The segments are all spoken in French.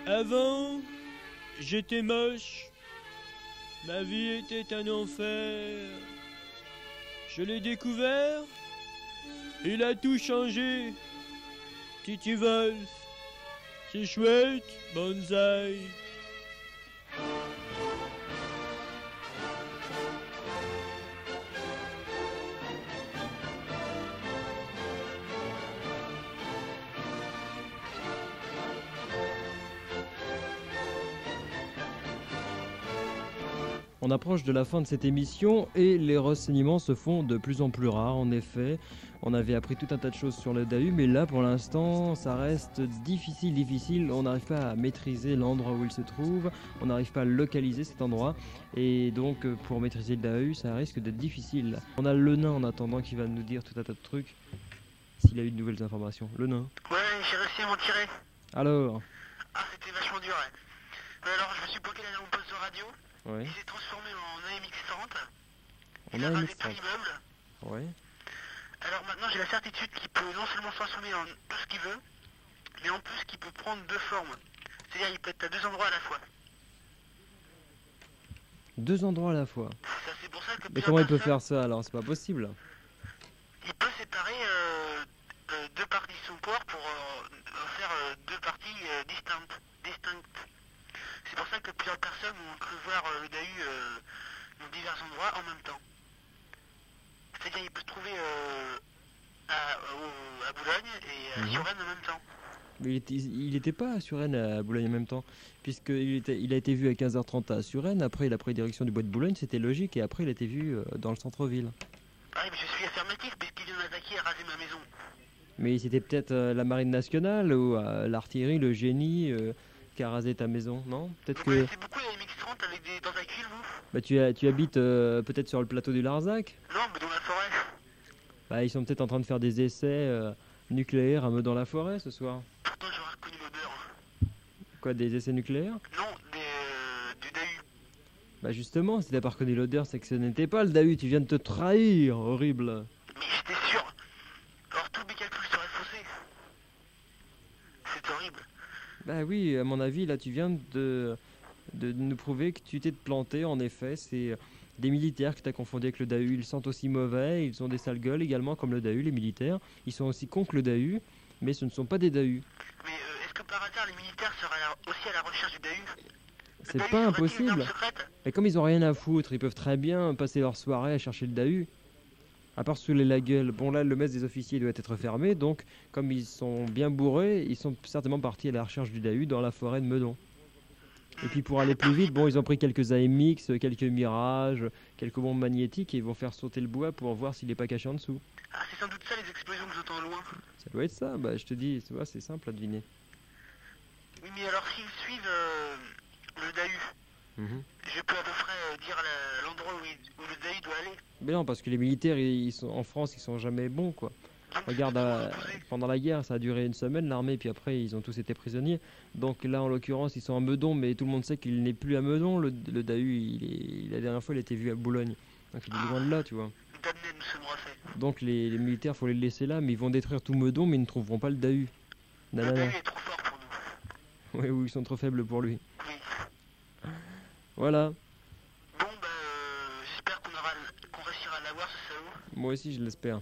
Avant, j'étais moche. Ma vie était un enfer. Je l'ai découvert. Il a tout changé. Titi Wolf. C'est chouette, bonsaï. On approche de la fin de cette émission et les renseignements se font de plus en plus rares. En effet, on avait appris tout un tas de choses sur le Dahu, mais là pour l'instant ça reste difficile. On n'arrive pas à maîtriser l'endroit où il se trouve, on n'arrive pas à localiser cet endroit, et donc pour maîtriser le Dahu ça risque d'être difficile. On a le nain en attendant qui va nous dire tout un tas de trucs, s'il a eu de nouvelles informations. Le nain. Ouais, j'ai réussi à m'en tirer. Alors. Ah, c'était vachement dur, ouais. Alors, je me suis bloqué derrière mon poste de radio. Ouais. Il s'est transformé en AMX30. En Il a rasé AMX30. par l'immeuble. Ouais. Alors maintenant, j'ai la certitude qu'il peut non seulement se transformer en tout ce qu'il veut, mais en plus qu'il peut prendre deux formes. C'est-à-dire, il peut être à deux endroits à la fois. Deux endroits à la fois. Ça, c'est pour ça que Mais plusieurs comment il peut personnes- faire ça alors? C'est pas possible. Il peut séparer deux parties de son corps pour faire deux parties distinctes. C'est pour ça que plusieurs personnes ont cru voir le Dahu dans divers endroits en même temps. C'est-à-dire il peut se trouver à Boulogne et à Suresnes en même temps. Mais il était pas à Suresnes à Boulogne en même temps, puisqu'il a été vu à 15h30 à Suresnes, après il a pris direction du bois de Boulogne, c'était logique, et après il a été vu dans le centre-ville. Ah oui, mais je suis affirmatif puisqu'il vient d'attaquer et raser ma maison. Mais c'était peut-être la marine nationale ou l'artillerie, le génie qui a rasé ta maison, non? Peut-être Vous que connaissez beaucoup la MX-30 avec des tentacules, vous? bah, tu habites peut-être sur le plateau du Larzac. Non, mais dans la forêt. Bah, ils sont peut-être en train de faire des essais nucléaires à Meudon dans la forêt ce soir. Pourtant j'aurais reconnu l'odeur. Quoi, des essais nucléaires? Non, du Dahu. Bah justement, si t'as pas reconnu l'odeur, c'est que ce n'était pas le Dahu, tu viens de te trahir, horrible. Mais j'étais sûr. Alors tous mes calculs seraient faussés. C'est horrible. Bah oui, à mon avis, là tu viens de nous prouver que tu t'es planté, en effet, c'est des militaires que tu as confondu avec le Dahu, ils sentent aussi mauvais, ils ont des sales gueules également comme le Dahu, les militaires, ils sont aussi cons que le Dahu, mais ce ne sont pas des Dahus. Mais est-ce que par hasard les militaires seraient aussi à la recherche du Dahu? Le C'est Dahu pas serait-il une arme impossible. secrète? Mais comme ils ont rien à foutre, ils peuvent très bien passer leur soirée à chercher le Dahu. À part se saouler la gueule. Bon là, le mess des officiers doit être fermé, donc comme ils sont bien bourrés, ils sont certainement partis à la recherche du Dahu dans la forêt de Meudon. Et puis pour aller plus vite, bon, ils ont pris quelques AMX, quelques Mirages, quelques bombes magnétiques et ils vont faire sauter le bois pour voir s'il n'est pas caché en dessous. Ah, c'est sans doute ça les explosions que j'entends loin. Ça doit être ça, bah je te dis, tu vois, c'est simple à deviner. Oui, mais alors s'ils suivent le Dahu, je peux à peu près dire l'endroit où le Dahu doit aller. Mais non, parce que les militaires, ils sont, en France, ils sont jamais bons, quoi. Regarde, pendant la guerre, ça a duré une semaine, l'armée, puis après, ils ont tous été prisonniers. Donc là, en l'occurrence, ils sont à Meudon, mais tout le monde sait qu'il n'est plus à Meudon. Le Dahu, la dernière fois, il a été vu à Boulogne. Donc il est loin de là, tu vois. Damné, nous sommes refaits. Donc les militaires, faut les laisser là, mais ils vont détruire tout Meudon, mais ils ne trouveront pas le Dahu. Le Nanana. Dahu est trop fort pour nous. Oui, oui, ils sont trop faibles pour lui. Oui. Voilà. Bon, bah, j'espère qu'on réussira à l'avoir, ce salaud. Moi aussi, je l'espère.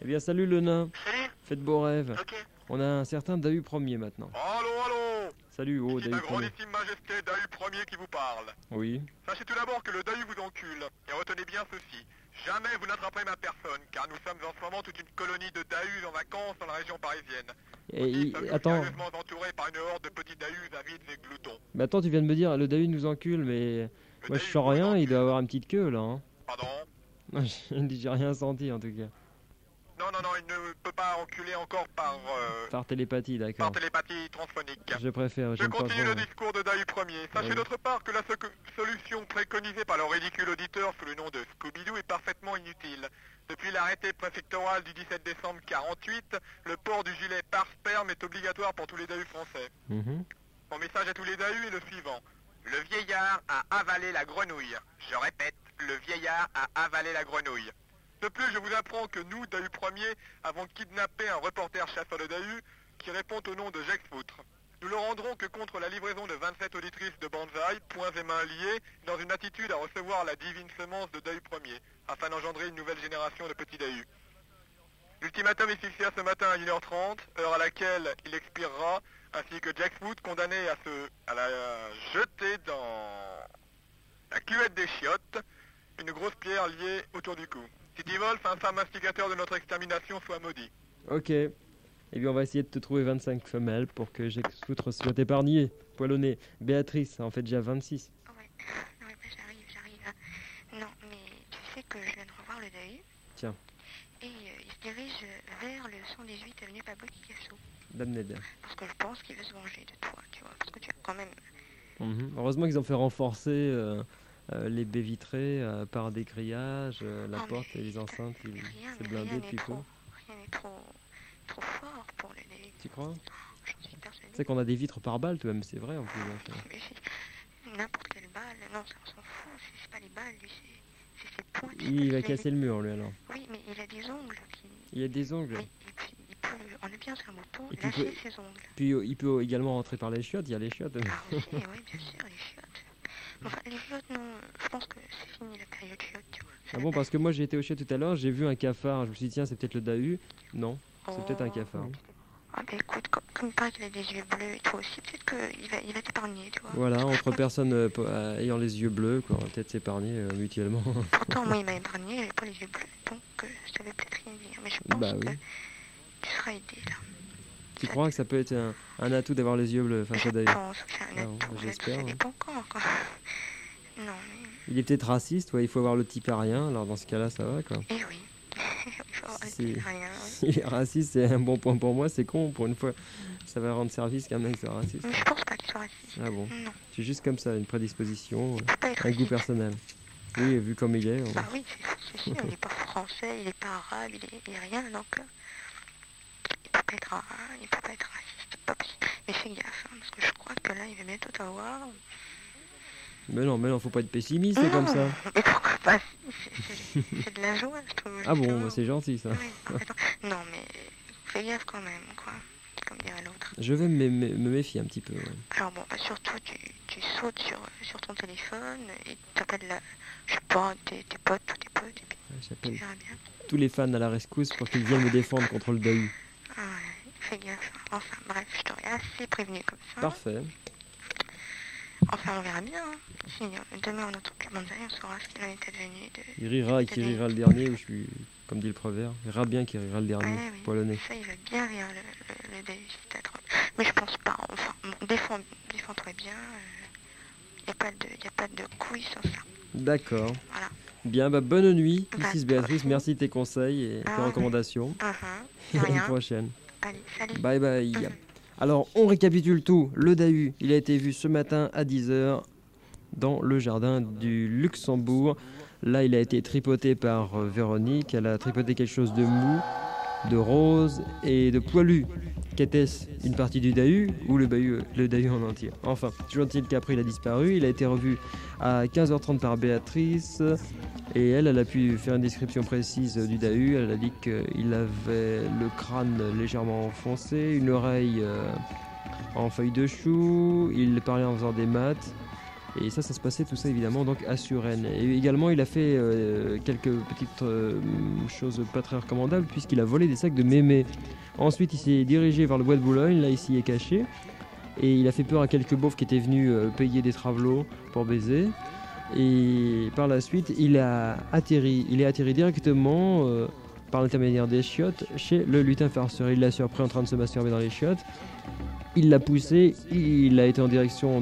Eh bien, salut le nain. Salut. Faites beaux rêves. Ok. On a un certain Dahu premier maintenant. Allô. Salut, oh, Ici Dahu sa premier. grandissime majesté Dahu Premier qui vous parle. Oui. Sachez tout d'abord que le Dahu vous encule. Et retenez bien ceci. Jamais vous n'attraperez ma personne, car nous sommes en ce moment toute une colonie de Dahus en vacances dans la région parisienne. Nous sommes Attends, sérieusement entourés par une horde de petits Dahus avides et gloutons. mais attends, tu viens de me dire, le Dahu nous encule, mais Le moi je Dahu sens vous rien, il encule. doit avoir une petite queue là. Hein. Pardon? Non, j'ai rien senti en tout cas. Non, il ne peut pas enculer encore par Par télépathie, d'accord. télépathie transphonique. Je préfère, Je j'aime pas continue trop. le discours de Dahu Premier. Sachez Oui. d'autre part que la solution préconisée par le ridicule auditeur sous le nom de Scooby-Doo est parfaitement inutile. Depuis l'arrêté préfectoral du 17 décembre 48, le port du gilet par sperme est obligatoire pour tous les Dahus français. Mhm. Mon message à tous les Dahus est le suivant. Le vieillard a avalé la grenouille. Je répète, le vieillard a avalé la grenouille. De plus, je vous apprends que nous, Dahu Premier, avons kidnappé un reporter chasseur de Dahus qui répond au nom de Jacques Foutre. Nous le rendrons que contre la livraison de 27 auditrices de Banzai, poings et mains liés, dans une attitude à recevoir la divine semence de Dahu Ier, afin d'engendrer une nouvelle génération de petits Dahus. L'ultimatum est fixé à ce matin à 1h30, heure à laquelle il expirera, ainsi que Jack Smoot condamné à la jeter dans la cuvette des chiottes, une grosse pierre liée autour du cou. City Wolf, infâme instigateur de notre extermination, soit maudit. Ok. Eh bien, on va essayer de te trouver 25 femelles pour que Jack Smoot soit épargné. Poilonné. Béatrice, en fait déjà 26. Ouais, bah j'arrive. Non, mais tu sais que je viens de revoir le Dahu. Tiens. Et il se dirige vers le 118 avenue Pablo Picasso. Damned. Parce que je pense qu'il veut se venger de toi, tu vois. Parce que tu as quand même... Heureusement qu'ils ont fait renforcer les baies vitrées par des grillages, la Oh, porte mais et les enceintes. C'est blindé depuis peu. Rien n'est trop fort pour le Dahu. Tu crois? J'en suis persuadée. Tu sais qu'on a des vitres par balle, toi même, c'est vrai en plus. Mais n'importe quelle balle, non, ça on s'en fout, c'est pas les balles, lui, c'est ses points. Il va casser le mur, lui, alors. Oui, mais il a des ongles. Il a des ongles. Oui, et puis il peut, en appuyant sur un bouton, Et puis lâcher ses ongles. Puis il peut également rentrer par les chiottes, il y a les chiottes. Ah aussi, oui, bien sûr, les chiottes. Enfin, les chiottes, non, je pense que c'est fini la période chiotte, tu vois. Ah bon, parce que moi j'ai été au chiottes tout à l'heure, j'ai vu un cafard, je me suis dit tiens c'est peut-être le Dahu. Non, c'est Oh. peut-être un cafard. Ah bah écoute, comme il paraît qu'il a des yeux bleus et toi aussi, peut-être qu'il va t'épargner, tu vois. Voilà, entre personnes ayant les yeux bleus, quoi, on va peut-être s'épargner mutuellement. Pourtant, moi, il m'a épargné, j'avais pas les yeux bleus, donc ça veut peut-être rien dire. Mais je pense Bah que oui. tu seras aidé, là. Tu crois que ça peut être un atout d'avoir les yeux bleus face à Je Dahu? pense que c'est un Ah bon, atout, j'espère, ça hein. dépend quand, quoi. Non, mais... Il est peut-être raciste, ouais, il faut avoir le type arien, alors dans ce cas-là ça va quoi. Eh oui. Il faut avoir C'est- rien. S'il est raciste, c'est un bon point pour moi, c'est con, pour une fois, ça va rendre service qu'un mec soit raciste. Mais je pense pas qu'il soit raciste. Ah bon, Non, c'est juste comme ça, une prédisposition, il peut pas être un goût raciste. personnel. Oui, vu comme il est. Bah oui, c'est sûr, il est pas français, il est pas arabe, il est rien, donc il peut pas être raciste, c'est pas possible. Mais fais gaffe, hein, parce que je crois que là, il va bientôt t'avoir. Mais non, faut pas être pessimiste, c'est comme ça. Mais pourquoi pas? C'est de la joie, je trouve. Ah bon, justement. bah, c'est gentil ça. Oui, complètement. Non, mais fais gaffe quand même, quoi. Comme dirait l'autre. Je vais me méfier un petit peu. Ouais. Alors bon, bah surtout, tu sautes sur ton téléphone et t'appelles je sais pas, tes potes ou tes potes, et puis tu J'appelle verras bien. tous les fans à la rescousse pour qu'ils viennent me défendre contre le Dahu. Ah ouais, fais gaffe. Enfin, bref, je t'aurais assez prévenu comme ça. Parfait. Enfin, on verra bien. Hein. Si demain on entend le Banzai, on saura ce qu'il en est advenu de... Il rira et qui rira le dernier, ou je suis, comme dit le proverbe, il rira bien qui rira le dernier, Ouais, oui. poilonné. Ça, il va bien rire, le Dahu, si t'as trop... Mais je pense pas. Enfin, bon, défends-toi bien. Y a pas de couilles sans ça. D'accord. Voilà. Bien, bah bonne nuit, Bah, Mrs. Béatrice, merci de tes conseils et tes Ah, recommandations. De Et à une rien. prochaine. Allez, salut. Bye bye. Alors, on récapitule tout. Le Dahu, il a été vu ce matin à 10h dans le jardin du Luxembourg. Là, il a été tripoté par Véronique. Elle a tripoté quelque chose de mou, de rose et de poilu. Qu'était-ce? Une partie du Dahu ou le Dahu en entier? Enfin, toujours est-il qu'après il a disparu. Il a été revu à 15h30 par Béatrice et elle a pu faire une description précise du Dahu. Elle a dit qu'il avait le crâne légèrement enfoncé, une oreille en feuille de chou, il parlait en faisant des maths. Et ça se passait tout ça évidemment donc à Suresnes. Et également il a fait quelques petites choses pas très recommandables puisqu'il a volé des sacs de mémé. Ensuite il s'est dirigé vers le bois de Boulogne, là il s'y est caché. Et il a fait peur à quelques beaufs qui étaient venus payer des travelots pour baiser. Et par la suite il est atterri directement par l'intermédiaire des chiottes chez le lutin farceur. Il l'a surpris en train de se masturber dans les chiottes. Il l'a poussé, il a été en direction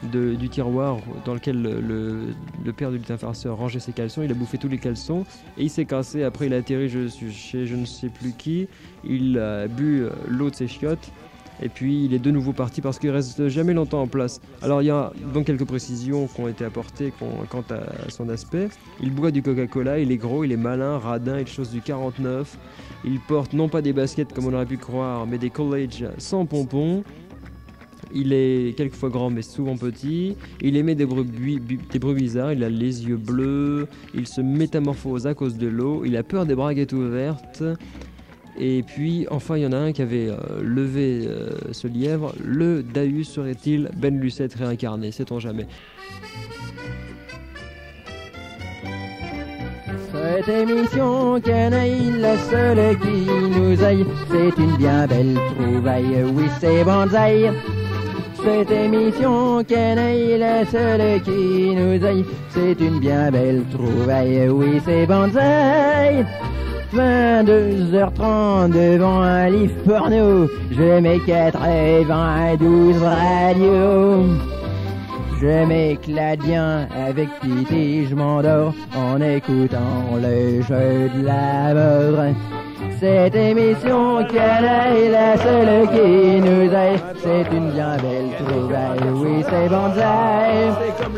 du tiroir dans lequel le père du lutin farceur rangeait ses caleçons. Il a bouffé tous les caleçons et il s'est cassé. Après il a atterri chez je ne sais plus qui. Il a bu l'eau de ses chiottes et puis il est de nouveau parti parce qu'il reste jamais longtemps en place. Alors il y a donc quelques précisions qui ont été apportées quant à son aspect. Il boit du Coca-Cola, il est gros, il est malin, radin, il chausse du 49. Il porte non pas des baskets comme on aurait pu croire mais des college sans pompons. Il est quelquefois grand mais souvent petit. Il émet des bruits bizarres. Il a les yeux bleus. Il se métamorphose à cause de l'eau. Il a peur des braguettes ouvertes. Et puis enfin il y en a un qui avait levé ce lièvre. Le Dahu serait-il Ben Lucette réincarné? Sait-on jamais? Cette émission canaille, la seule qui nous aille, c'est une bien belle trouvaille, oui c'est Banzai. Cette émission canaille, la seule qui nous aille, c'est une bien belle trouvaille, oui c'est Banzai. 22h30 devant un livre porno, je mets 92 radios. Je m'éclate bien avec Titi, je m'endors en écoutant le jeu de la mort. Cette émission canaille, la seule qui nous aille, c'est une bien belle trouvaille, oui c'est Banzai.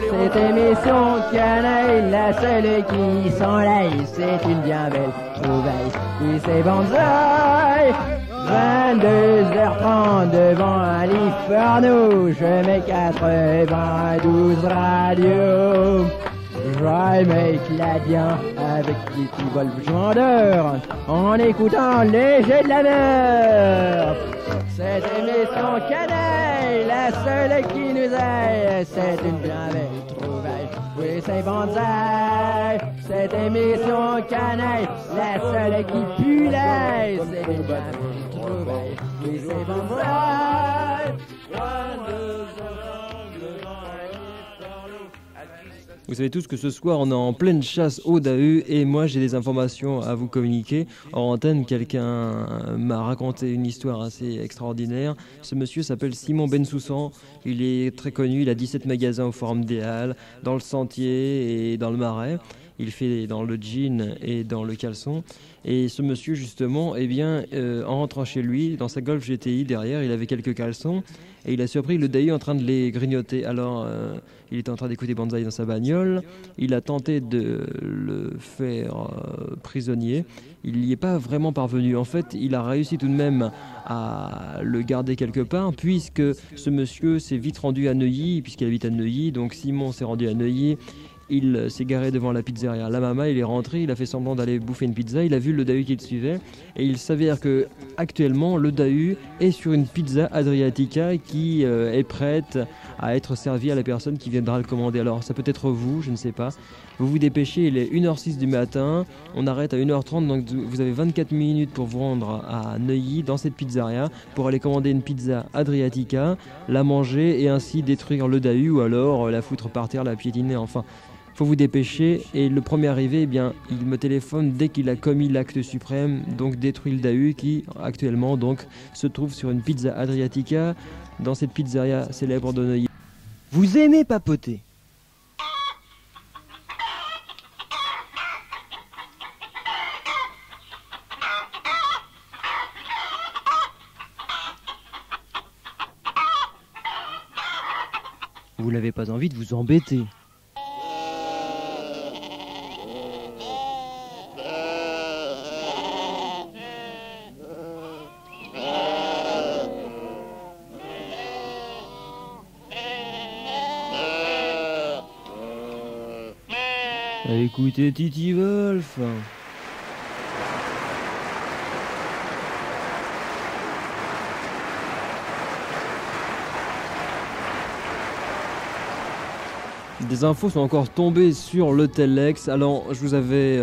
Cette émission canaille, la seule qui s'enlaille, c'est une bien belle trouvaille, oui c'est Banzai. 22h30 devant un lit porno, je mets 92 radios. Je m'éclate bien avec Titi Wolf, je m'endors en écoutant les jeux de la mer. Cette émission canaille, la seule qui nous aille, c'est une bien belle trouvaille, oui c'est Banzai. Cette émission canaille, la seule qui pue l'ail, c'est une bien belle trouvaille, oui c'est Banzai. Vous savez tous que ce soir on est en pleine chasse au Dahu et moi j'ai des informations à vous communiquer. En antenne, quelqu'un m'a raconté une histoire assez extraordinaire. Ce monsieur s'appelle Simon Bensoussan, il est très connu, il a 17 magasins au Forum des Halles, dans le Sentier et dans le Marais. Il fait dans le jean et dans le caleçon. Et ce monsieur, justement, eh bien, en rentrant chez lui, dans sa Golf GTI, derrière, il avait quelques caleçons. Et il a surpris le Dahu en train de les grignoter. Alors, il était en train d'écouter Banzai dans sa bagnole. Il a tenté de le faire prisonnier. Il n'y est pas vraiment parvenu. En fait, il a réussi tout de même à le garder quelque part, puisque ce monsieur s'est vite rendu à Neuilly, puisqu'il habite à Neuilly. Donc, Simon s'est rendu à Neuilly. Il s'est garé devant la pizzeria La Mama, il est rentré, il a fait semblant d'aller bouffer une pizza, il a vu le Dahu qui le suivait et il s'avère que actuellement le Dahu est sur une pizza Adriatica qui est prête à être servie à la personne qui viendra le commander. Alors ça peut être vous, je ne sais pas. Vous vous dépêchez, il est 1h06 du matin, on arrête à 1h30, donc vous avez 24 minutes pour vous rendre à Neuilly dans cette pizzeria pour aller commander une pizza Adriatica, la manger et ainsi détruire le Dahu ou alors la foutre par terre, la piétiner, enfin. Faut vous dépêcher et le premier arrivé, eh bien, il me téléphone dès qu'il a commis l'acte suprême, donc détruit le Dahu qui actuellement donc se trouve sur une pizza Adriatica dans cette pizzeria célèbre de Neuilly. Vous aimez papoter? Vous n'avez pas envie de vous embêter. Écoutez Titi Wolf. Des infos sont encore tombées sur le Telex. Alors, je vous avais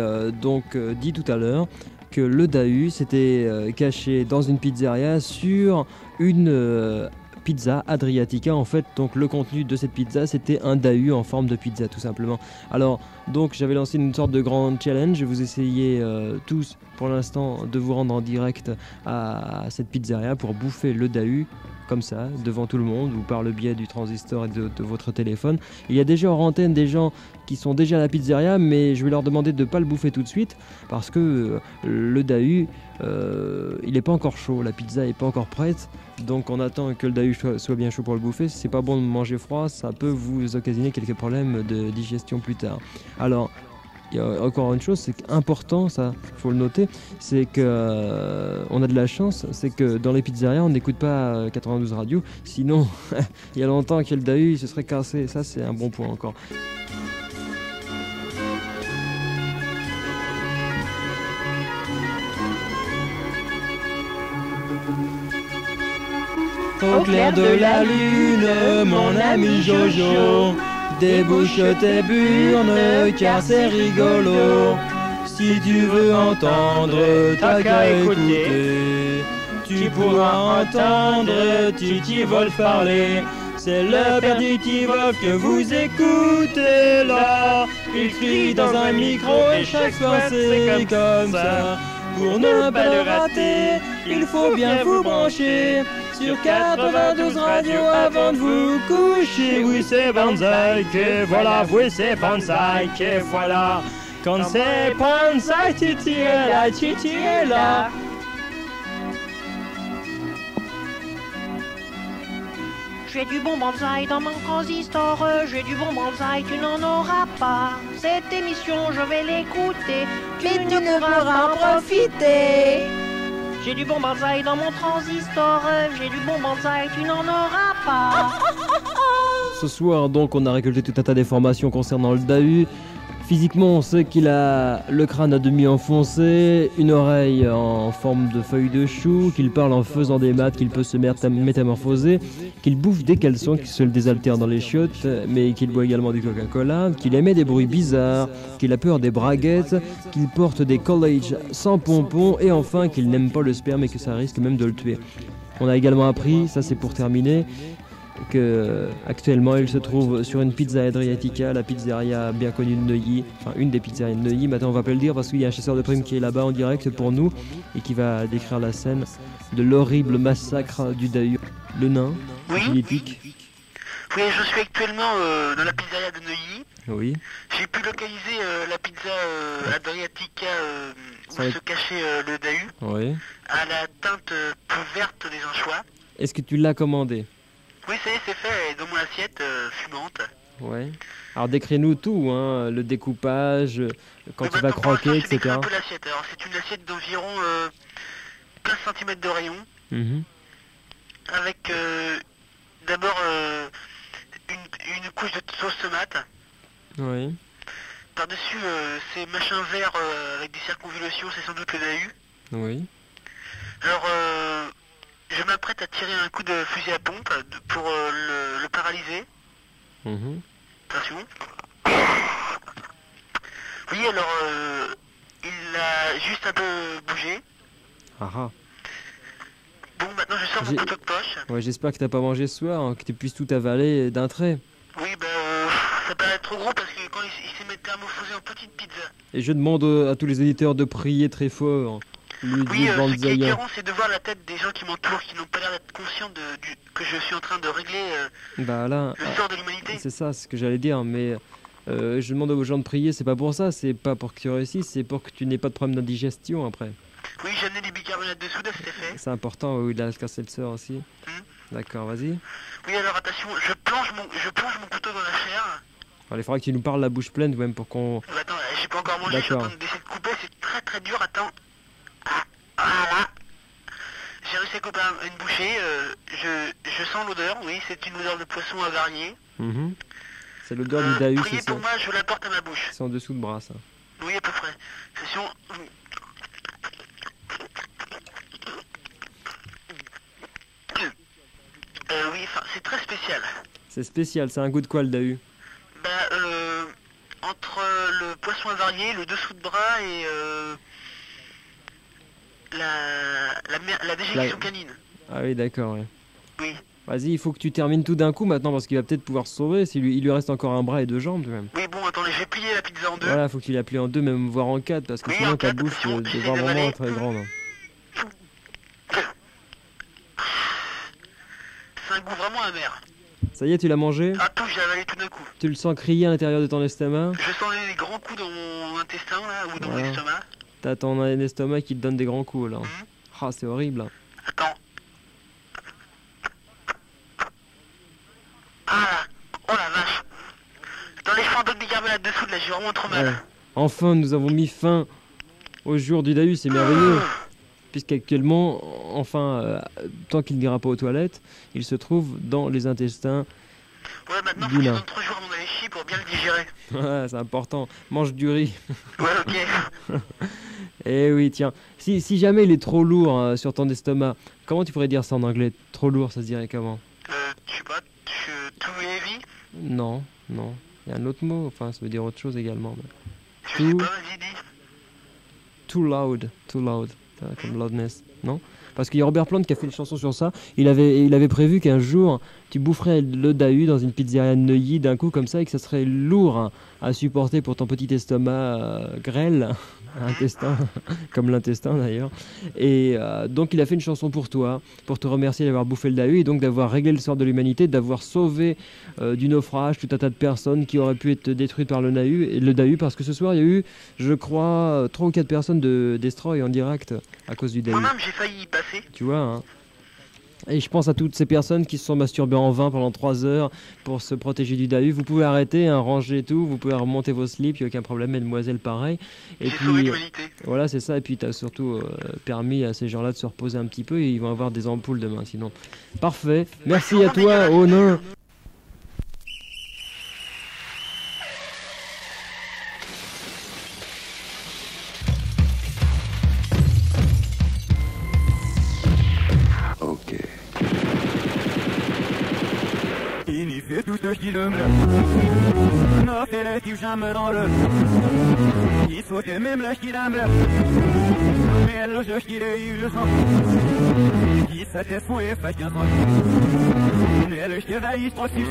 dit tout à l'heure que le Dahu s'était caché dans une pizzeria sur une pizza Adriatica. En fait, donc le contenu de cette pizza, c'était un Dahu en forme de pizza, tout simplement. Alors, donc, j'avais lancé une sorte de grand challenge. Vous essayez tous, pour l'instant, de vous rendre en direct à cette pizzeria pour bouffer le Dahu. Comme ça, devant tout le monde ou par le biais du transistor et de votre téléphone. Il y a déjà hors antenne des gens qui sont déjà à la pizzeria, mais je vais leur demander de ne pas le bouffer tout de suite parce que le Dahu, il n'est pas encore chaud, la pizza n'est pas encore prête, donc on attend que le Dahu soit bien chaud pour le bouffer. C'est pas bon de manger froid, ça peut vous occasionner quelques problèmes de digestion plus tard. Alors, il y a encore une chose, c'est important, ça, faut le noter, c'est que on a de la chance, c'est que dans les pizzerias, on n'écoute pas 92 radios, sinon, il y a longtemps que le Dahu il se serait cassé, ça c'est un bon point encore. Au clair de la lune, mon ami Jojo, débouche tes burnes car c'est rigolo. Si tu veux entendre, t'as qu'à écouter. Tu pourras entendre Titi Wolf parler. C'est le père Titi Wolf que vous écoutez là. Il crie dans un micro et chaque fois c'est comme ça. Pour ne pas le rater, il faut bien vous brancher sur 92 Radio avant de vous coucher. Oui, c'est Banzai que voilà, oui, c'est Banzai que voilà. Quand c'est Banzai, Titi est là, Titi est là. J'ai du bon bonsaï dans mon transistor, j'ai du bon bonsaï, tu n'en auras pas. Cette émission, je vais l'écouter, mais tu ne pourras en profiter. J'ai du bon bonsaï dans mon transistor, j'ai du bon bonsaï, tu n'en auras pas. Ce soir, donc, on a récolté tout un tas d'informations concernant le Dahu. Physiquement, on sait qu'il a le crâne à demi enfoncé, une oreille en forme de feuille de chou, qu'il parle en faisant des maths, qu'il peut se métamorphoser, qu'il bouffe des caleçons, qu'il se le désaltère dans les chiottes, mais qu'il boit également du Coca-Cola, qu'il émet des bruits bizarres, qu'il a peur des braguettes, qu'il porte des college sans pompons, et enfin qu'il n'aime pas le sperme et que ça risque même de le tuer. On a également appris, ça c'est pour terminer, que actuellement il se trouve sur une pizza Adriatica, la pizzeria bien connue de Neuilly, enfin une des pizzerias de Neuilly. Maintenant on va pas le dire parce qu'il y a un chasseur de primes qui est là-bas en direct pour nous et qui va décrire la scène de l'horrible massacre du Dahu. Le nain, Oui. épique. Oui, je suis actuellement dans la pizzeria de Neuilly. Oui. J'ai pu localiser la pizza Adriatica où Ça va se cachait le Dahu, Oui. à la teinte peu verte des anchois. Est-ce que tu l'as commandé? Oui, ça y est, c'est fait, elle est dans mon assiette fumante. Ouais. Alors décris-nous tout, hein, le découpage, quand Mais tu vas maintenant, pour l'instant, croquer, je décris etc. un peu l'assiette. Alors, c'est une assiette d'environ 15 cm de rayon, Mhm. avec d'abord une couche de sauce tomate. Oui. Par-dessus, ces machins verts avec des circonvolutions, c'est sans doute le Dahu. Oui. Alors, je m'apprête à tirer un coup de fusil à pompe pour le paralyser. Mhm. Attention. Oui, alors, il a juste un peu bougé. Ah ah. Bon, maintenant je sors mon J'ai- couteau de poche. Ouais, j'espère que t'as pas mangé ce soir, hein, que tu puisses tout avaler d'un trait. Oui, ben, ça paraît trop gros parce que quand il s'est métamorphosé en petite pizza. Et je demande à tous les éditeurs de prier très fort. Lui Oui, dit ce qui est Banzaya. écœurant, c'est de voir la tête des gens qui m'entourent, qui n'ont pas l'air d'être conscients que je suis en train de régler Bah là, le sort de l'humanité. c'est ça, c'est ce que j'allais dire, mais je demande aux gens de prier, c'est pas pour ça, c'est pas pour que tu réussisses, c'est pour que tu n'aies pas de problème d'indigestion après. Oui, j'ai amené des bicarbonates de soude, c'était fait. C'est important, oui, la Seltzer aussi. D'accord, vas-y. Oui, alors attention, je plonge mon couteau dans la chair. Alors, il faudra que tu nous parles la bouche pleine, même pour qu'on... Attends, j'ai pas encore mangé, je suis en D'accord. train d'essayer de couper, c'est très très dur, attends. Voilà. J'ai réussi à couper une bouchée, je sens l'odeur, oui, c'est une odeur de poisson avarié. Mhm. C'est l'odeur du Dahu, Priez c'est pour ça. moi, je la porte à ma bouche. C'est en dessous de bras, ça. Oui, à peu près. Attention. Oui, enfin, c'est très spécial. C'est spécial, c'est un goût de quoi le Dahu? Bah, entre le poisson avarié, le dessous de bras et la déjection canine. Ah oui, d'accord, ouais. Oui. Vas-y, il faut que tu termines tout d'un coup maintenant parce qu'il va peut-être pouvoir se sauver. Il lui reste encore un bras et deux jambes, quand même. Oui, bon, attendez, j'ai plié la pizza en deux. Voilà, faut que tu la plies en deux, même voire en quatre, parce que Oui, sinon en ta quatre, bouche attention, devra j'essaie vraiment d'avaler. être très grande. hein. C'est un goût vraiment amer. Ça y est, tu l'as mangé? Ah, tout, j'ai avalé tout d'un coup. Tu le sens crier à l'intérieur de ton estomac? Je sens des grands coups dans mon intestin, là, ou dans Voilà. mon estomac. T'as ton estomac qui te donne des grands coups, là. Mhm. Ah, c'est horrible. hein. Attends. Ah là. Oh la vache. Dans les fantômes de bicarbonate dessous, là, j'ai vraiment trop mal. Ouais. Enfin, nous avons mis fin au jour du Dahu, c'est merveilleux. Puisqu'actuellement, enfin, tant qu'il n'ira pas aux toilettes, il se trouve dans les intestins Ouais, maintenant, faut Dina. que je donne 3 jours avant d'aller chier pour bien le digérer. Ouais, c'est important. Mange du riz. Ouais, ok. Eh oui, tiens. Si jamais il est trop lourd sur ton estomac, comment tu pourrais dire ça en anglais? Trop lourd, ça se dirait comment? Je sais pas, too heavy? Non, non. Il y a un autre mot, enfin, ça veut dire autre chose également. mais- Je sais pas, vas-y, dis. Too loud, comme loudness, non? Parce qu'il y a Robert Plant qui a fait une chanson sur ça. Il avait prévu qu'un jour, tu boufferais le dahu dans une pizzeria de Neuilly d'un coup comme ça et que ça serait lourd à supporter pour ton petit estomac grêle, intestin, comme l'intestin d'ailleurs. Et donc il a fait une chanson pour toi, pour te remercier d'avoir bouffé le dahu et donc d'avoir réglé le sort de l'humanité, d'avoir sauvé du naufrage tout un tas de personnes qui auraient pu être détruites par le dahu, parce que ce soir il y a eu, je crois, 3 ou 4 personnes de Destroy en direct à cause du dahu. Moi-même, j'ai failli y passer. Tu vois, hein. Et je pense à toutes ces personnes qui se sont masturbées en vain pendant 3 heures pour se protéger du dahu. Vous pouvez arrêter, hein, ranger tout, vous pouvez remonter vos slips, il n'y a aucun problème, mesdemoiselles, pareil. Et J'ai sauvé puis, l'humanité. voilà, c'est ça. Et puis, tu as surtout permis à ces gens-là de se reposer un petit peu et ils vont avoir des ampoules demain, sinon. Parfait. Merci à toi, oh non. Ok. Inifie tout ce qui le n'a fait le type jamais dans le il faut que même la qui l'aime mais elle le jeu qui le sent qui satisfont et fait qu'un son mais elle je raïs trop si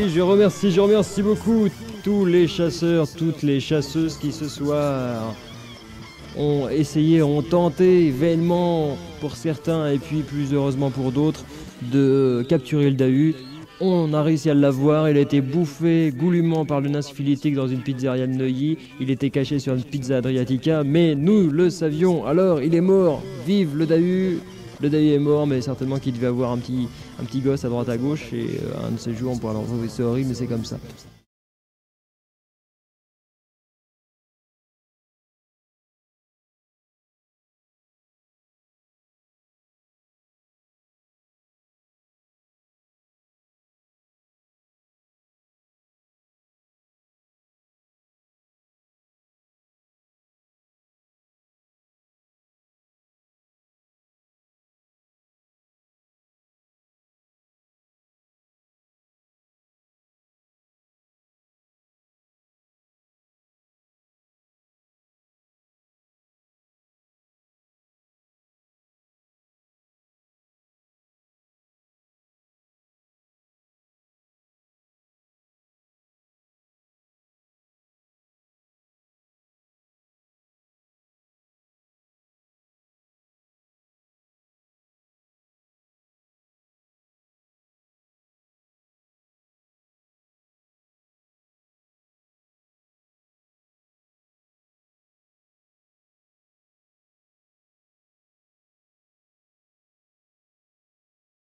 Je remercie beaucoup tous les chasseurs, toutes les chasseuses qui ce soir ont essayé, ont tenté vainement pour certains et puis plus heureusement pour d'autres de capturer le dahu. On a réussi à l'avoir, il a été bouffé goulûment par le nain syphilitique dans une pizzeria de Neuilly. Il était caché sur une pizza Adriatica, mais nous le savions, alors il est mort. Vive le dahu! Le dahu est mort, mais certainement qu'il devait avoir un petit gosse à droite à gauche, et un de ces jours on pourra l'en retrouver, c'est horrible, mais c'est comme ça.